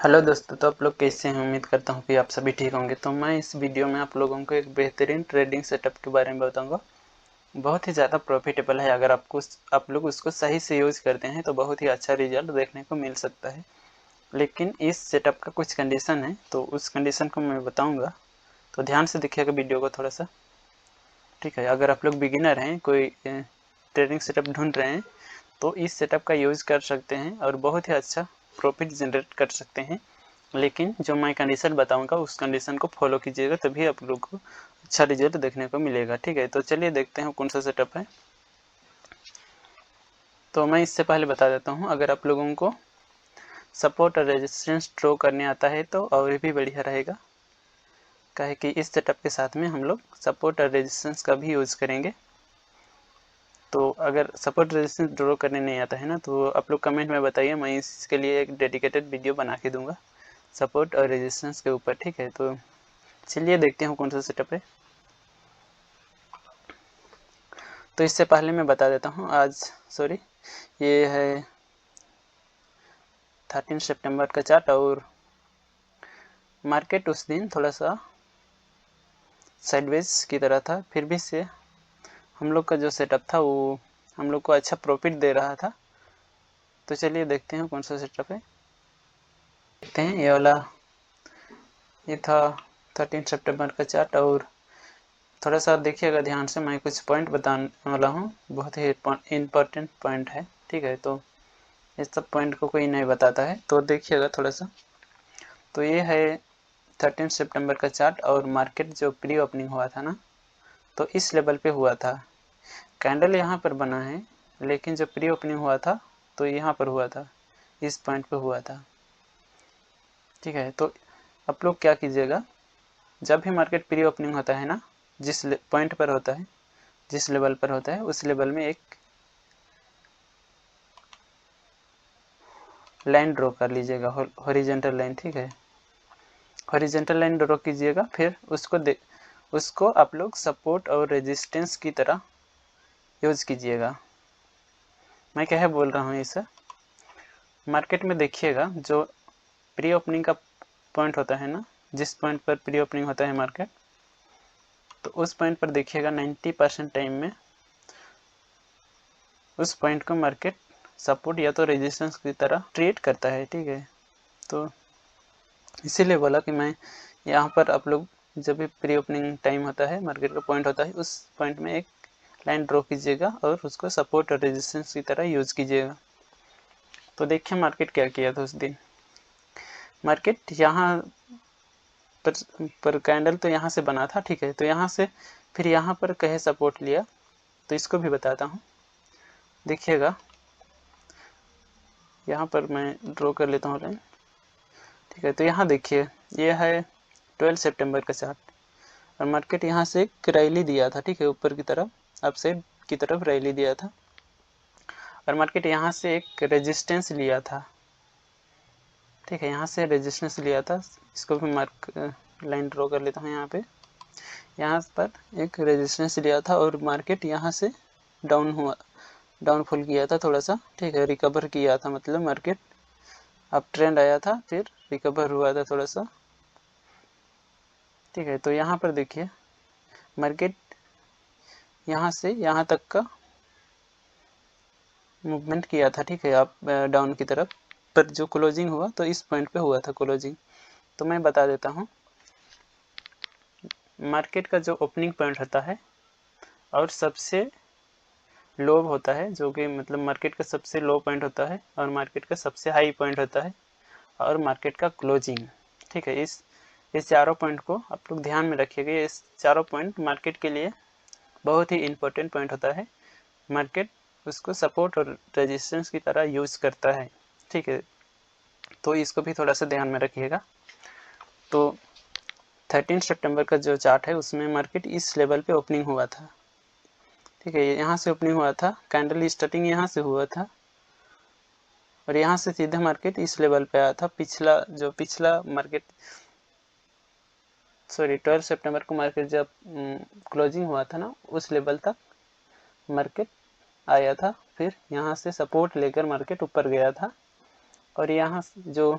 Hello दोस्तों, तो आप लोग कैसे हैं। उम्मीद करता हूं कि आप सभी ठीक होंगे। तो मैं इस वीडियो में आप लोगों को एक बेहतरीन ट्रेडिंग सेटअप के बारे में बताऊंगा। बहुत ही ज़्यादा प्रॉफिटेबल है। अगर आप लोग उसको सही से यूज करते हैं तो बहुत ही अच्छा रिजल्ट देखने को मिल सकता है। लेकिन इस सेटअप का कुछ कंडीशन है, तो उस कंडीशन को मैं बताऊँगा, तो ध्यान से देखिएगा वीडियो को थोड़ा सा। ठीक है, अगर आप लोग बिगिनर हैं, कोई ट्रेडिंग सेटअप ढूंढ रहे हैं, तो इस सेटअप का यूज़ कर सकते हैं और बहुत ही अच्छा प्रॉफिट जनरेट कर सकते हैं। लेकिन जो मैं कंडीशन बताऊंगा उस कंडीशन को फॉलो कीजिएगा, तभी आप लोग को अच्छा रिजल्ट देखने को मिलेगा। ठीक है, तो चलिए देखते हैं कौन सा सेटअप है। तो मैं इससे पहले बता देता हूं, अगर आप लोगों को सपोर्ट और रेजिस्टेंस ड्रॉ करने आता है तो और भी बढ़िया रहेगा, काहे कि इस सेटअप के साथ में हम लोग सपोर्ट और रेजिस्टेंस का भी यूज़ करेंगे। तो अगर सपोर्ट रेजिस्टेंस ड्रॉ करने नहीं आता है ना, तो आप लोग कमेंट में बताइए, मैं इसके लिए एक डेडिकेटेड वीडियो बना के दूंगा सपोर्ट और रेजिस्टेंस के ऊपर। ठीक है, तो चलिए देखते हैं कौन सा सेटअप है। तो इससे पहले मैं बता देता हूँ, ये है 13 सितंबर का चार्ट, और मार्केट उस दिन थोड़ा सा साइडवेज की तरह था। फिर भी से हम लोग का जो सेटअप था वो हम लोग को अच्छा प्रॉफिट दे रहा था। तो चलिए देखते हैं कौन सा सेटअप है। देखते हैं ये था 13 सितंबर का चार्ट, और थोड़ा सा देखिएगा ध्यान से, मैं कुछ पॉइंट बताने वाला हूँ, बहुत ही इम्पोर्टेंट पॉइंट है। ठीक है, तो इस सब पॉइंट को कोई नहीं बताता है, तो देखिएगा थोड़ा सा। तो ये है 13 सितंबर का चार्ट, और मार्केट जो प्री ओपनिंग हुआ था ना, तो इस लेवल पे हुआ था। कैंडल यहाँ पर बना है, लेकिन जब प्री ओपनिंग हुआ था तो यहाँ पर हुआ था, इस पॉइंट पे हुआ था। ठीक है, तो आप लोग क्या कीजिएगा, जब भी मार्केट प्री ओपनिंग होता है ना, जिस पॉइंट पर होता है, जिस लेवल पर होता है, उस लेवल में एक लाइन ड्रॉ कर लीजिएगा, हॉरिजॉन्टल लाइन। ठीक है, हॉरिजॉन्टल लाइन ड्रॉ कीजिएगा, फिर उसको आप लोग सपोर्ट और रेजिस्टेंस की तरह यूज कीजिएगा। मैं क्या है बोल रहा हूँ इसे, मार्केट में देखिएगा जो प्री ओपनिंग का पॉइंट होता है ना, जिस पॉइंट पर प्री ओपनिंग होता है मार्केट, तो उस पॉइंट पर देखिएगा 90% टाइम में उस पॉइंट को मार्केट सपोर्ट या तो रेजिस्टेंस की तरह ट्रीट करता है। ठीक है, तो इसीलिए बोला कि मैं यहाँ पर आप लोग जब भी प्री ओपनिंग टाइम होता है, मार्केट का पॉइंट होता है, उस पॉइंट में एक लाइन ड्रॉ कीजिएगा और उसको सपोर्ट और रेजिस्टेंस की तरह यूज कीजिएगा। तो देखिए मार्केट क्या किया था उस दिन। मार्केट यहाँ पर कैंडल तो यहाँ से बना था। ठीक है, तो यहाँ से फिर यहाँ पर कहे सपोर्ट लिया, तो इसको भी बताता हूँ, देखिएगा यहाँ पर मैं ड्रॉ कर लेता हूँ लाइन। ठीक है, तो यहाँ देखिए, ये है 12 सितंबर का चार्ट, और मार्केट यहाँ से एक रैली दिया था। ठीक है, ऊपर की तरफ, अपसाइड की तरफ रैली दिया था, और मार्केट यहाँ से एक रेजिस्टेंस लिया था। ठीक है, यहाँ से रेजिस्टेंस लिया था, इसको भी लाइन ड्रॉ कर लेता हूँ यहाँ पे। यहाँ पर एक रेजिस्टेंस लिया था और मार्केट यहाँ से डाउनफॉल किया था थोड़ा सा। ठीक है, रिकवर किया था, मतलब मार्केट अब ट्रेंड आया था, फिर रिकवर हुआ था थोड़ा सा। ठीक है, तो यहाँ पर देखिए मार्केट यहाँ से यहाँ तक का मूवमेंट किया था। ठीक है, आप डाउन की तरफ, पर जो क्लोजिंग हुआ तो इस पॉइंट पे हुआ था क्लोजिंग। तो मैं बता देता हूँ, मार्केट का जो ओपनिंग पॉइंट होता है और सबसे लो होता है, जो कि मतलब मार्केट का सबसे लो पॉइंट होता है, और मार्केट का सबसे हाई पॉइंट होता है, और मार्केट का क्लोजिंग। ठीक है, इस चारों पॉइंट को आप लोग ध्यान में रखिएगा। इस चारों पॉइंट मार्केट के लिए बहुत ही इम्पोर्टेंट पॉइंट होता है। मार्केट उसको सपोर्ट और रेजिस्टेंस की तरह यूज करता है। ठीक है, तो इसको भी थोड़ा सा ध्यान में रखिएगा। तो 13 सितंबर का जो चार्ट है उसमें मार्केट इस लेवल पे ओपनिंग हुआ था। ठीक है, यहाँ से ओपनिंग हुआ था, कैंडल स्टार्टिंग यहाँ से हुआ था, और यहाँ से सीधा मार्केट इस लेवल पे आया था। पिछला मार्केट 12 सितंबर को मार्केट जब क्लोजिंग हुआ था ना, उस लेवल तक मार्केट आया था, फिर यहाँ से सपोर्ट लेकर मार्केट ऊपर गया था, और यहाँ जो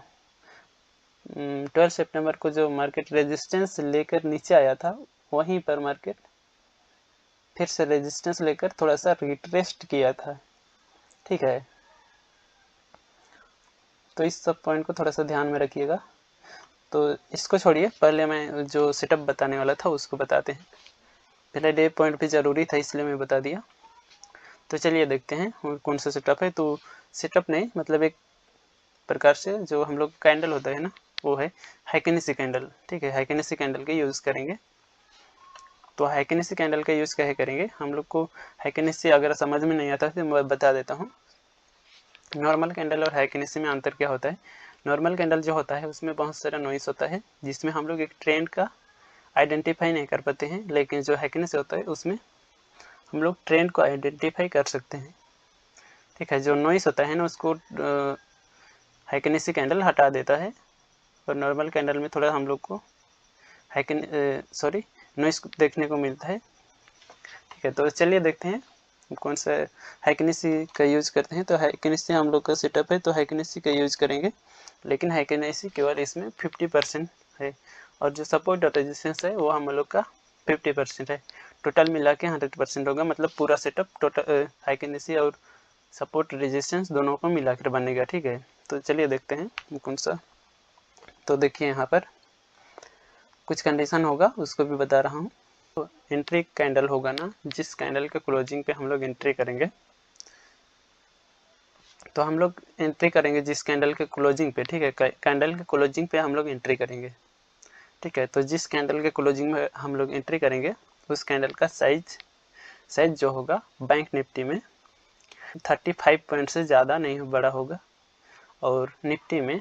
12 सितंबर को जो मार्केट रेजिस्टेंस लेकर नीचे आया था, वहीं पर मार्केट फिर से रेजिस्टेंस लेकर थोड़ा सा रिट्रेस्ट किया था। ठीक है, तो इस सब पॉइंट को थोड़ा सा ध्यान में रखिएगा। तो इसको छोड़िए, पहले मैं जो सेटअप बताने वाला था उसको बताते हैं। पहले डे पॉइंट भी ज़रूरी था इसलिए मैं बता दिया। तो चलिए देखते हैं कौन सा सेटअप है। तो सेटअप नहीं, मतलब एक प्रकार से जो हम लोग कैंडल होता है ना, वो है हैकिनेसी कैंडल। ठीक है, हैकिनेसी कैंडल का यूज़ करेंगे। तो हैकिनेसी कैंडल का यूज़ कैसे करेंगे, हम लोग को हैकिनेसी अगर समझ में नहीं आता तो मैं बता देता हूँ। नॉर्मल कैंडल और हैकिनेसी में अंतर क्या होता है। नॉर्मल कैंडल जो होता है उसमें बहुत सारा नॉइस होता है, जिसमें हम लोग एक ट्रेंड का आइडेंटिफाई नहीं कर पाते हैं। लेकिन जो हैकिनेसी होता है उसमें हम लोग ट्रेंड को आइडेंटिफाई कर सकते हैं। ठीक है, जो नॉइस होता है ना उसको हैकिनेसी कैंडल हटा देता है, और नॉर्मल कैंडल में थोड़ा हम लोग को नॉइस देखने को मिलता है। ठीक है, तो चलिए देखते हैं कौन सा हैकिनेसी का यूज़ करते हैं। तो हैकिनेसी हम लोग का सेटअप है, तो हैकिनेसी का यूज़ करेंगे, लेकिन हैकिनेसी केवल इसमें 50% है, और जो सपोर्ट और रेजिस्टेंस है वो हम लोग का 50% है। टोटल मिला के 100% होगा, मतलब पूरा सेटअप टोटल हैकिनेसी और सपोर्ट रेजिस्टेंस दोनों को मिलाकर बनेगा। ठीक है, तो चलिए देखते हैं कौन सा। तो देखिए यहाँ पर कुछ कंडीशन होगा, उसको भी बता रहा हूँ। तो एंट्री कैंडल होगा ना, जिस कैंडल के क्लोजिंग पे हम लोग एंट्री करेंगे, तो हम लोग एंट्री करेंगे जिस कैंडल के क्लोजिंग पे। ठीक है, कैंडल के क्लोजिंग पे हम लोग एंट्री करेंगे। ठीक है, तो जिस कैंडल के क्लोजिंग में हम लोग एंट्री करेंगे उस कैंडल का साइज जो होगा बैंक निफ्टी में 35 पॉइंट से ज़्यादा नहीं बड़ा होगा, और निफ्टी में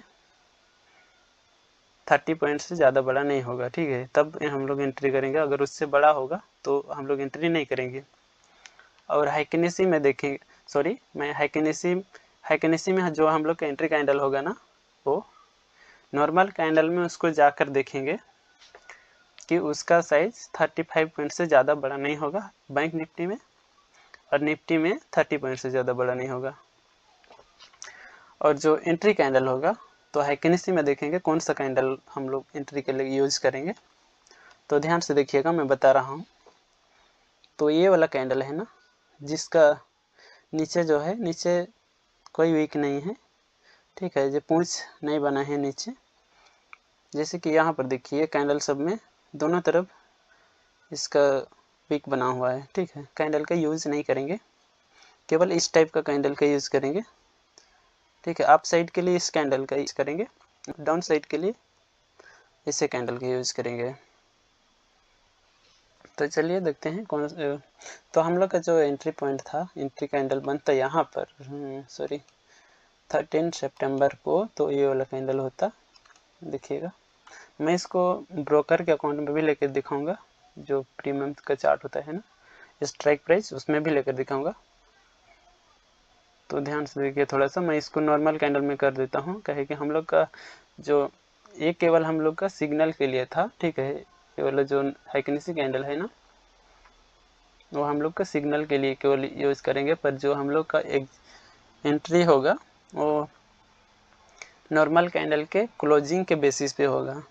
30 पॉइंट से ज़्यादा बड़ा नहीं होगा। ठीक है, तब हम लोग एंट्री करेंगे। अगर उससे बड़ा होगा तो हम लोग एंट्री नहीं करेंगे। और हैकिनेसी में देखेंगे, मैं हैकिनेसी में जो हम लोग का एंट्री कैंडल होगा ना, वो नॉर्मल कैंडल में उसको जाकर देखेंगे कि उसका साइज 35 पॉइंट से ज़्यादा बड़ा नहीं होगा बैंक निफ्टी में, और निफ्टी में 30 पॉइंट से ज़्यादा बड़ा नहीं होगा। और जो एंट्री कैंडल होगा, तो हैकिनेसी में देखेंगे कौन सा कैंडल हम लोग एंट्री के लिए यूज़ करेंगे। तो ध्यान से देखिएगा, मैं बता रहा हूँ। तो ये वाला कैंडल है ना, जिसका नीचे जो है, नीचे कोई वीक नहीं है। ठीक है, जो पूंछ नहीं बना है नीचे, जैसे कि यहाँ पर देखिए कैंडल सब में दोनों तरफ इसका वीक बना हुआ है। ठीक है, कैंडल का यूज़ नहीं करेंगे, केवल इस टाइप का कैंडल का यूज़ करेंगे। ठीक है, अप साइड के लिए इस कैंडल का यूज़ करेंगे, डाउन साइड के लिए इसे कैंडल का यूज़ करेंगे। तो चलिए देखते हैं कौन। तो हम लोग का जो एंट्री पॉइंट था, एंट्री कैंडल बनता यहाँ पर 13 सितंबर को, तो ये वाला कैंडल होता। देखिएगा, मैं इसको ब्रोकर के अकाउंट में भी लेकर दिखाऊंगा, जो प्रीमियम का चार्ट होता है ना, स्ट्राइक प्राइस, उसमें भी लेकर दिखाऊंगा। तो ध्यान से देखिए थोड़ा सा, मैं इसको नॉर्मल कैंडल में कर देता हूँ, कहे कि हम लोग का जो ये केवल हम लोग का सिग्नल के लिए था। ठीक है, ये वाला जो हैकिनेसी कैंडल है ना, वो हम लोग का सिग्नल के लिए केवल यूज़ करेंगे, पर जो हम लोग का एक एंट्री होगा वो नॉर्मल कैंडल के क्लोजिंग के बेसिस पे होगा।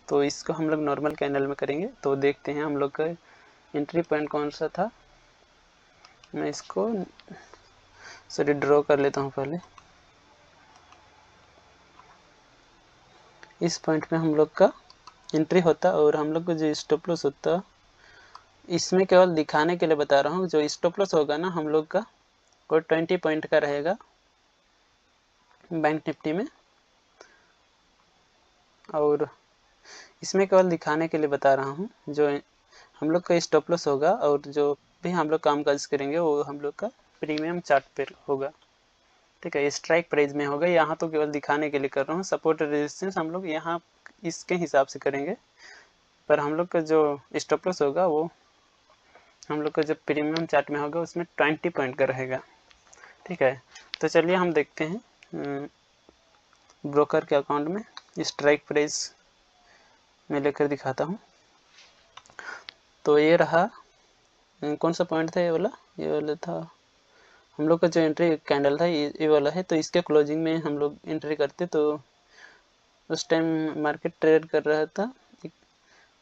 तो इसको हम लोग नॉर्मल कैंडल में करेंगे। तो देखते हैं हम लोग का एंट्री पॉइंट कौन सा था। मैं इसको ड्रॉ कर लेता हूँ पहले। इस पॉइंट पे हम लोग का एंट्री होता, और हम लोग को जो स्टॉप लॉस होता, इसमें केवल दिखाने के लिए बता रहा हूँ। जो स्टॉप लॉस होगा ना हम लोग का, वो 20 पॉइंट का रहेगा बैंक निफ्टी में, और इसमें केवल दिखाने के लिए बता रहा हूँ। जो हम लोग का स्टॉप लॉस होगा और जो भी हम लोग काम काज करेंगे वो हम लोग का प्रीमियम चार्ट पर होगा। ठीक है, स्ट्राइक प्राइस में होगा। यहाँ तो केवल दिखाने के लिए कर रहा हूँ। सपोर्ट रेजिस्टेंस हम लोग यहाँ इसके हिसाब से करेंगे, पर हम लोग का जो स्टॉप लॉस होगा वो हम लोग का जो प्रीमियम चार्ट में होगा उसमें 20 पॉइंट का रहेगा। ठीक है, तो चलिए हम देखते हैं ब्रोकर के अकाउंट में स्ट्राइक प्राइस में लेकर दिखाता हूँ। तो ये रहा, कौन सा पॉइंट था ये वाला था हम लोग का जो एंट्री कैंडल था, ये वाला है। तो इसके क्लोजिंग में हम लोग एंट्री करते तो उस टाइम मार्केट ट्रेड कर रहा था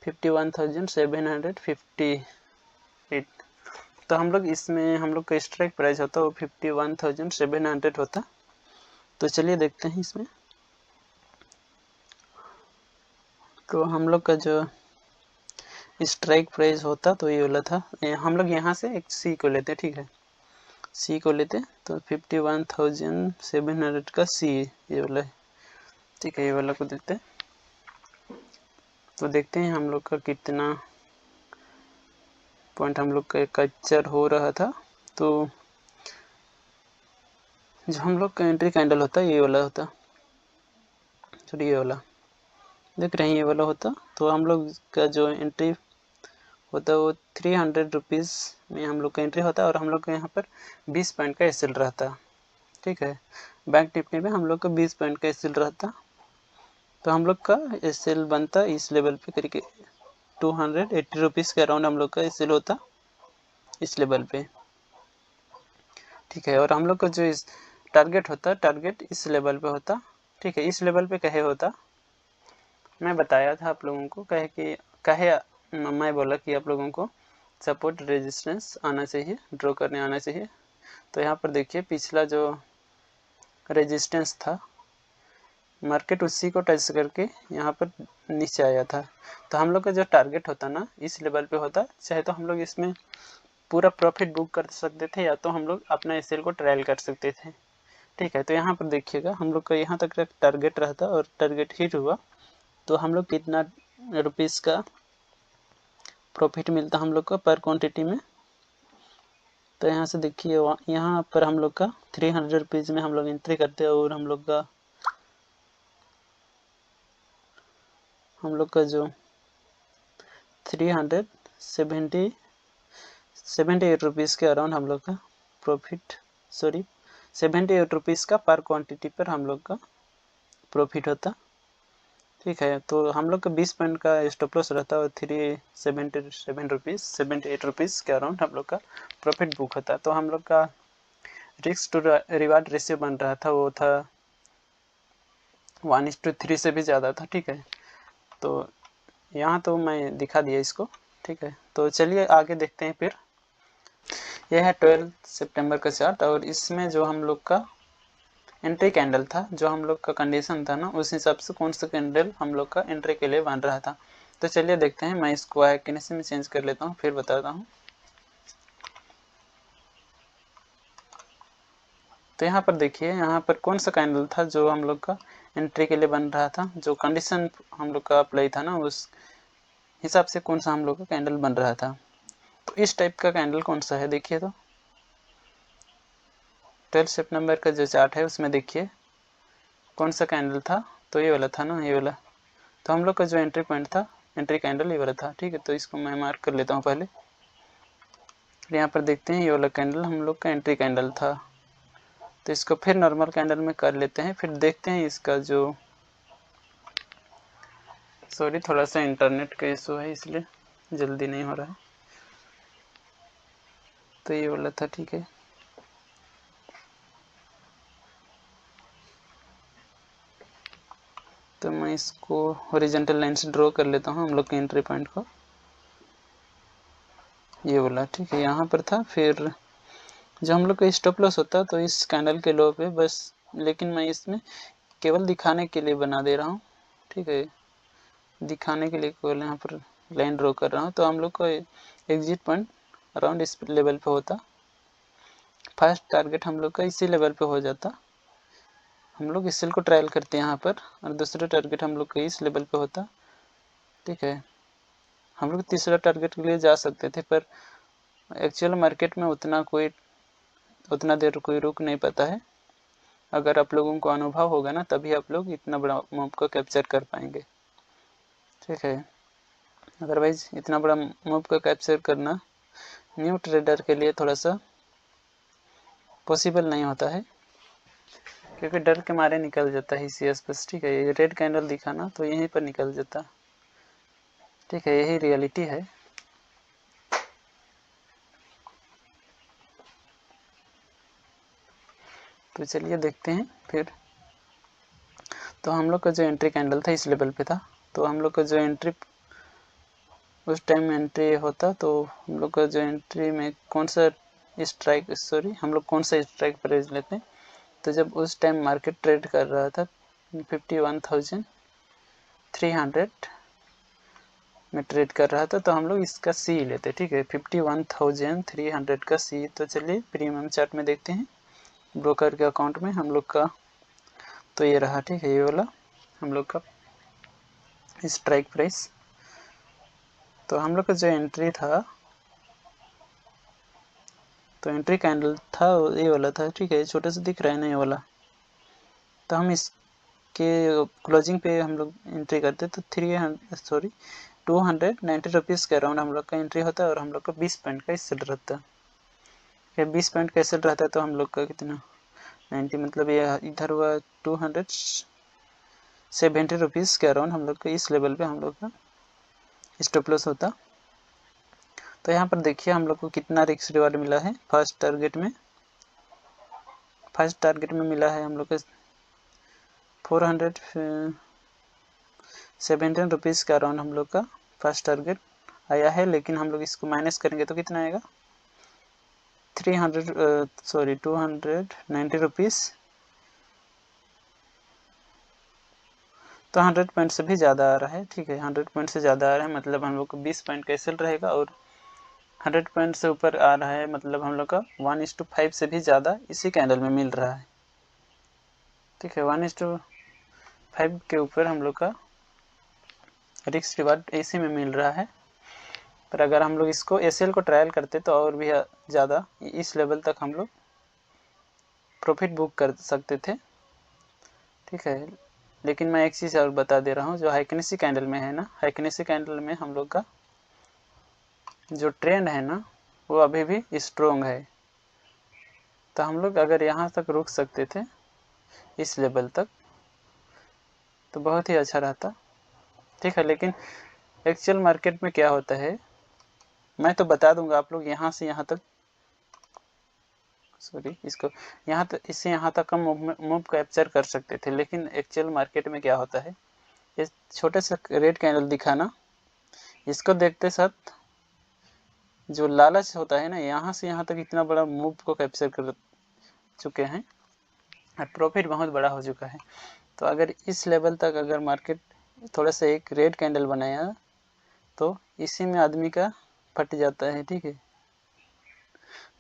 51,758। तो हम लोग इसमें हम लोग का स्ट्राइक प्राइस होता वो 51,700 होता। तो चलिए देखते हैं इसमें। तो हम लोग का जो स्ट्राइक प्राइस होता तो ये वाला था। हम लोग यहाँ से एक सी को लेते, ठीक है, सी को लेते तो 51,700 का सी ये वाला है, ठीक है, ये वाला को देते। तो देखते हैं हम लोग का कितना पॉइंट हम लोग का कैप्चर हो रहा था। तो जो हम लोग का एंट्री कैंडल होता है ये वाला होता, सॉरी ये वाला देख रहे हैं, ये वाला होता। तो हम लोग का जो एंट्री होता है वो 300 रुपीज़ में हम लोग का एंट्री होता है और हम लोग का यहाँ पर 20 पॉइंट का एसएल रहता, ठीक है। बैंक निफ्टी में हम लोग का 20 पॉइंट का एसएल रहता। तो हम लोग का एसएल बनता इस लेवल पे करीब 280 रुपीज़ के अराउंड हम लोग का एसएल होता इस लेवल पे, ठीक है। और हम लोग का जो इस टारगेट होता, टारगेट इस लेवल पे होता, ठीक है। इस लेवल पे कहे होता, मैं बताया था आप लोगों को, कहे मैं बोला कि आप लोगों को सपोर्ट रेजिस्टेंस आना चाहिए, ड्रॉ करने आना चाहिए। तो यहाँ पर देखिए पिछला जो रेजिस्टेंस था मार्केट उसी को टच करके यहाँ पर नीचे आया था। तो हम लोग का जो टारगेट होता ना इस लेवल पे होता, चाहे तो हम लोग इसमें पूरा प्रॉफिट बुक कर सकते थे या तो हम लोग अपना एसएल को ट्रायल कर सकते थे, ठीक है। तो यहाँ पर देखिएगा हम लोग का यहाँ तक का टारगेट रहता और टारगेट हिट हुआ तो हम लोग कितना रुपीज़ का प्रॉफिट मिलता हम लोग का पर क्वांटिटी में। तो यहाँ से देखिए यहाँ पर हम लोग का 300 रुपीज़ में हम लोग एंट्री करते हैं और हम लोग का जो 378 रुपीज़ के अराउंड हम लोग का प्रॉफिट, सॉरी 78 रुपीज़ का पर क्वांटिटी पर हम लोग का प्रॉफिट होता, ठीक है। तो हम लोग का 20 पॉइंट का स्टॉप लॉस रहता है और 78 रुपीज़ के अराउंड हम लोग का प्रॉफिट बुक होता। तो हम लोग का रिस्क टू रिवार्ड रेशियो बन रहा था वो था 1:3 से भी ज़्यादा था, ठीक है। तो यहाँ तो मैं दिखा दिया इसको, ठीक है। तो चलिए आगे देखते हैं। फिर यह है 12 सितंबर का चार्ट और इसमें जो हम लोग का एंट्री कैंडल था, जो हम लोग का कंडीशन था ना उस हिसाब से कौन सा कैंडल हम लोग का एंट्री के लिए बन रहा था। तो चलिए देखते हैं। मैं इसको एक्यूरेसी में चेंज कर लेता हूँ फिर बताता हूँ। तो यहाँ पर देखिए यहाँ पर कौन सा कैंडल था जो हम लोग का एंट्री के लिए बन रहा था, जो कंडीशन हम लोग का अप्लाई था ना उस हिसाब से कौन सा हम लोग का कैंडल बन रहा था। तो इस टाइप का कैंडल कौन सा है देखिए। तो 12 सितंबर का जो चार्ट है उसमें देखिए कौन सा कैंडल था, तो ये वाला था ना, ये वाला। तो हम लोग का जो एंट्री पॉइंट था, एंट्री कैंडल ये वाला था, ठीक है। तो इसको मैं मार्क कर लेता हूँ पहले। यहाँ पर देखते हैं ये वाला कैंडल हम लोग का एंट्री कैंडल था। तो इसको फिर नॉर्मल कैंडल में कर लेते हैं, फिर देखते हैं इसका जो, सॉरी थोड़ा सा इंटरनेट का इशू है इसलिए जल्दी नहीं हो रहा है। तो ये वाला था, ठीक है। तो मैं इसको हॉरिजॉन्टल लाइन से ड्रॉ कर लेता हूँ हम लोग के एंट्री पॉइंट को, ये वाला, ठीक है। यहाँ पर था। फिर जो हम लोग का स्टॉप लॉस होता तो इस कैंडल के लो पे बस, लेकिन मैं इसमें केवल दिखाने के लिए बना दे रहा हूँ, ठीक है। दिखाने के लिए केवल यहाँ पर लाइन ड्रॉ कर रहा हूँ। तो हम लोग का एग्जिट पॉइंट अराउंड इस लेवल पे होता, फर्स्ट टारगेट हम लोग का इसी लेवल पे हो जाता। हम लोग इस सेल को ट्रायल करते हैं यहाँ पर और दूसरा टारगेट हम लोग का इस लेवल पे होता, ठीक है। हम लोग तीसरा टारगेट के लिए जा सकते थे पर एक्चुअल मार्केट में उतना देर कोई रुक नहीं पाता है। अगर आप लोगों को अनुभव होगा ना तभी आप लोग इतना बड़ा मूव को कैप्चर कर पाएंगे, ठीक है। अदरवाइज इतना बड़ा मूव को कैप्चर करना न्यू ट्रेडर के लिए थोड़ा सा पॉसिबल नहीं होता है, क्योंकि डर के मारे निकल जाता है सीएस बस, ठीक है। ये रेड कैंडल दिखा ना तो यहीं पर निकल जाता, ठीक है। यही रियलिटी है। तो चलिए देखते हैं फिर। तो हम लोग का जो एंट्री कैंडल था इस लेवल पे था, तो हम लोग का जो एंट्री उस टाइम एंट्री होता, तो हम लोग का जो एंट्री में कौन सा स्ट्राइक हम लोग कौन सा स्ट्राइक प्राइस लेते हैं, तो जब उस टाइम मार्केट ट्रेड कर रहा था 51,300 में ट्रेड कर रहा था, तो हम लोग इसका सी लेते, ठीक है, 51,300 का सी। तो चलिए प्रीमियम चार्ट में देखते हैं ब्रोकर के अकाउंट में हम लोग का, तो ये रहा, ठीक है, ये वाला हम लोग का स्ट्राइक प्राइस। तो हम लोग का जो एंट्री था, तो एंट्री कैंडल था ये वाला था, ठीक है, छोटे से दिख रहा है ना ये वाला। तो हम इसके क्लोजिंग पे हम लोग एंट्री करते तो 290 रुपीज़ के अराउंड हम लोग का एंट्री होता है, और हम लोग का 20 पॉइंट का सेल रहता है। 20 पॉइंट का सेल रहता है, तो हम लोग का कितना 90, मतलब ये इधर हुआ 270 रुपीज़ के अराउंड हम लोग का इस लेवल पे हम लोग का स्टॉप लॉस होता। तो यहाँ पर देखिए हम लोग को कितना रिस्क रिवार्ड मिला है। फर्स्ट टारगेट में मिला है हम लोग को 417 रुपीज़ का अराउंड हम लोग का फर्स्ट टारगेट आया है, लेकिन हम लोग इसको माइनस करेंगे तो कितना आएगा 290 रुपीज़। तो 100 पॉइंट से भी ज़्यादा आ रहा है, ठीक है, 100 पॉइंट से ज़्यादा आ रहा है, मतलब हम लोग को 20 पॉइंट का सेल रहेगा, और 100 पॉइंट से ऊपर आ रहा है, मतलब हम लोग का 1:5 से भी ज़्यादा इसी कैंडल में मिल रहा है, ठीक है, 1:5 के ऊपर हम लोग का रिस्क रिवार्ड इसी में मिल रहा है। पर अगर हम लोग इसको एसएल को ट्रायल करते तो और भी ज़्यादा इस लेवल तक हम लोग प्रॉफिट बुक कर सकते थे, ठीक है। लेकिन मैं एक चीज़ और बता दे रहा हूँ, जो हाइकनेसी कैंडल में है ना, हाइकनेसी कैंडल में हम लोग का जो ट्रेंड है ना वो अभी भी स्ट्रोंग है। तो हम लोग अगर यहाँ तक रुक सकते थे इस लेवल तक तो बहुत ही अच्छा रहता, ठीक है। लेकिन एक्चुअल मार्केट में क्या होता है मैं तो बता दूंगा, आप लोग यहाँ से यहाँ तक इसको यहाँ तक, इससे यहाँ तक का मूव कैप्चर कर सकते थे। लेकिन एक्चुअल मार्केट में क्या होता है, ये छोटे से रेड कैंडल दिखा ना, इसको देखते साथ जो लालच होता है ना, यहाँ से यहाँ तक इतना बड़ा मूव को कैप्चर कर चुके हैं और प्रॉफिट बहुत बड़ा हो चुका है। तो अगर इस लेवल तक अगर मार्केट थोड़ा सा एक रेड कैंडल बनाया तो इसी में आदमी का फट जाता है, ठीक है,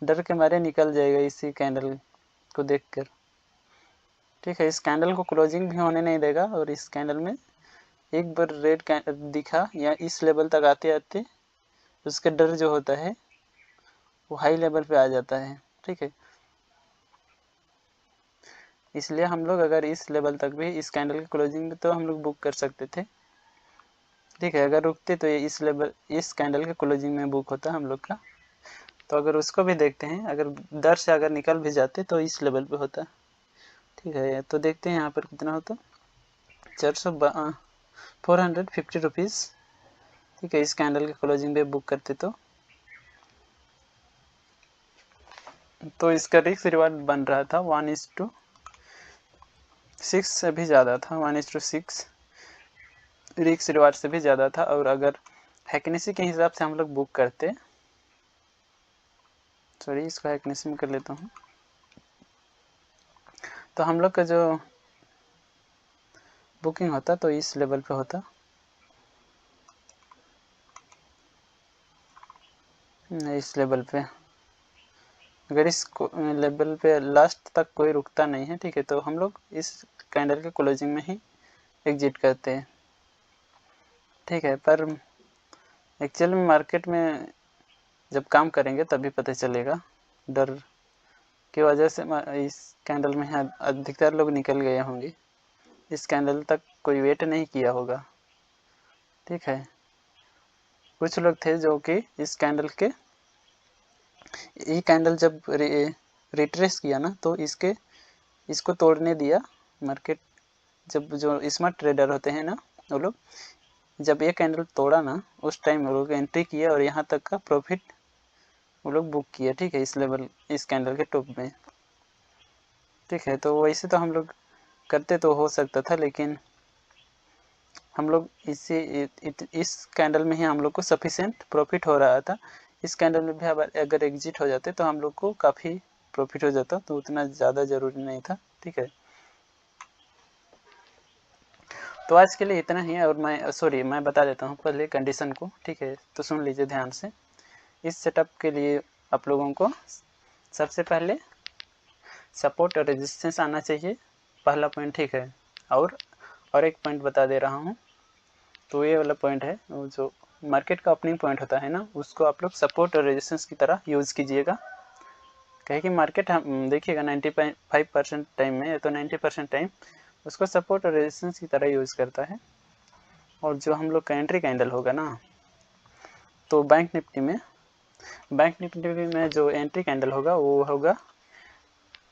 डर के मारे निकल जाएगा इसी कैंडल को देखकर, ठीक है। इस कैंडल को क्लोजिंग भी होने नहीं देगा, और इस कैंडल में एक बार रेड दिखा या इस लेवल तक आते आते उसका डर जो होता है वो हाई लेवल पे आ जाता है, ठीक है। इसलिए हम लोग अगर इस लेवल तक भी इस कैंडल की क्लोजिंग में तो हम लोग बुक कर सकते थे, ठीक है। अगर रुकते तो ये इस कैंडल के क्लोजिंग में बुक होता हम लोग का। तो अगर उसको भी देखते हैं, अगर दर से अगर निकल भी जाते तो इस लेवल पे होता, ठीक है। तो देखते हैं यहाँ पर कितना होता, 450 रुपीज़, ठीक है, इस कैंडल के क्लोजिंग पे बुक करते तो इसका रिस्क रिवार्ड बन रहा था 1:6 से भी ज़्यादा था, 1:6 रिस्क रिवार्ड से भी ज़्यादा था। और अगर हैकनेसी के हिसाब से हम लोग बुक करते, इसको हैकनेसी में कर लेता हूँ, तो हम लोग का जो बुकिंग होता तो इस लेवल पे होता, इस लेवल पे। अगर इस लेवल पे लास्ट तक कोई रुकता नहीं है, ठीक है, तो हम लोग इस कैंडल के क्लोजिंग में ही एग्जिट करते हैं, ठीक है। पर एक्चुअल में मार्केट में जब काम करेंगे तभी पता चलेगा, डर की वजह से इस कैंडल में अधिकतर लोग निकल गए होंगे, इस कैंडल तक कोई वेट नहीं किया होगा, ठीक है। कुछ लोग थे जो कि इस कैंडल के ये कैंडल जब रिट्रेस किया ना तो इसको तोड़ने दिया मार्केट। जब जो स्मार्ट ट्रेडर होते हैं ना वो लोग जब ये कैंडल तोड़ा ना उस टाइम वो लोग एंट्री किए और यहाँ तक का प्रॉफिट वो लोग बुक किए, ठीक है, इस कैंडल के टॉप में, ठीक है। तो वैसे तो हम लोग करते तो हो सकता था, लेकिन हम लोग इस कैंडल में ही हम लोग को सफिशिएंट प्रॉफिट हो रहा था। इस कैंडल में भी अगर एग्जिट हो जाते तो हम लोग को काफ़ी प्रॉफिट हो जाता, तो उतना ज़्यादा ज़रूरी नहीं था। ठीक है, तो आज के लिए इतना ही है। और मैं बता देता हूँ पहले कंडीशन को। ठीक है, तो सुन लीजिए ध्यान से। इस सेटअप के लिए आप लोगों को सबसे पहले सपोर्ट और रेजिस्टेंस आना चाहिए, पहला पॉइंट। ठीक है, और एक पॉइंट बता दे रहा हूँ, तो ये वाला पॉइंट है जो मार्केट का ओपनिंग पॉइंट होता है ना, उसको आप लोग सपोर्ट और रेजिस्टेंस की तरह यूज़ कीजिएगा। कहे कि मार्केट हम देखिएगा 95% टाइम में या तो 90% टाइम उसको सपोर्ट और रेजिस्टेंस की तरह यूज़ करता है। और जो हम लोग का एंट्री कैंडल होगा ना, तो बैंक निफ्टी में जो एंट्री कैंडल होगा वो होगा,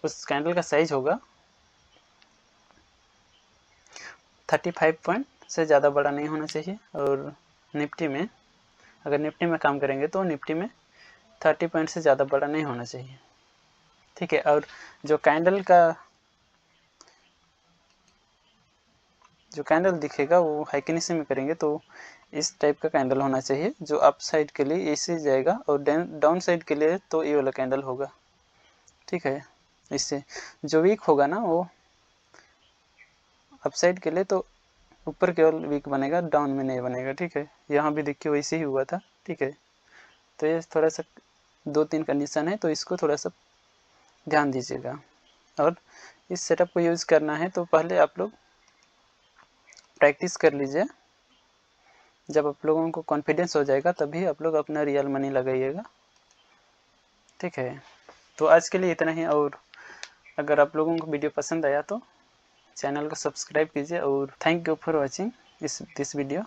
उस कैंडल का साइज होगा 35 पॉइंट से ज़्यादा बड़ा नहीं होना चाहिए। और निफ्टी में अगर निफ्टी में काम करेंगे तो निफ्टी में 30 पॉइंट से ज़्यादा बड़ा नहीं होना चाहिए। ठीक है, और जो कैंडल दिखेगा वो हाइकिनेसी में करेंगे तो इस टाइप का कैंडल होना चाहिए, जो अप साइड के लिए ऐसे जाएगा और डाउन साइड के लिए तो ये वाला कैंडल होगा। ठीक है, इससे जो वीक होगा ना वो अप साइड के लिए तो ऊपर केवल वीक बनेगा, डाउन में नहीं बनेगा। ठीक है, यहाँ भी देखिए वैसे ही हुआ था। ठीक है, तो ये थोड़ा सा 2-3 कंडीशन है, तो इसको थोड़ा सा ध्यान दीजिएगा। और इस सेटअप को यूज़ करना है तो पहले आप लोग प्रैक्टिस कर लीजिए। जब आप लोगों को कॉन्फिडेंस हो जाएगा तभी आप लोग अपना रियल मनी लगाइएगा। ठीक है, तो आज के लिए इतना ही। और अगर आप लोगों को वीडियो पसंद आया तो चैनल को सब्सक्राइब कीजिए। और thank you for watching this video.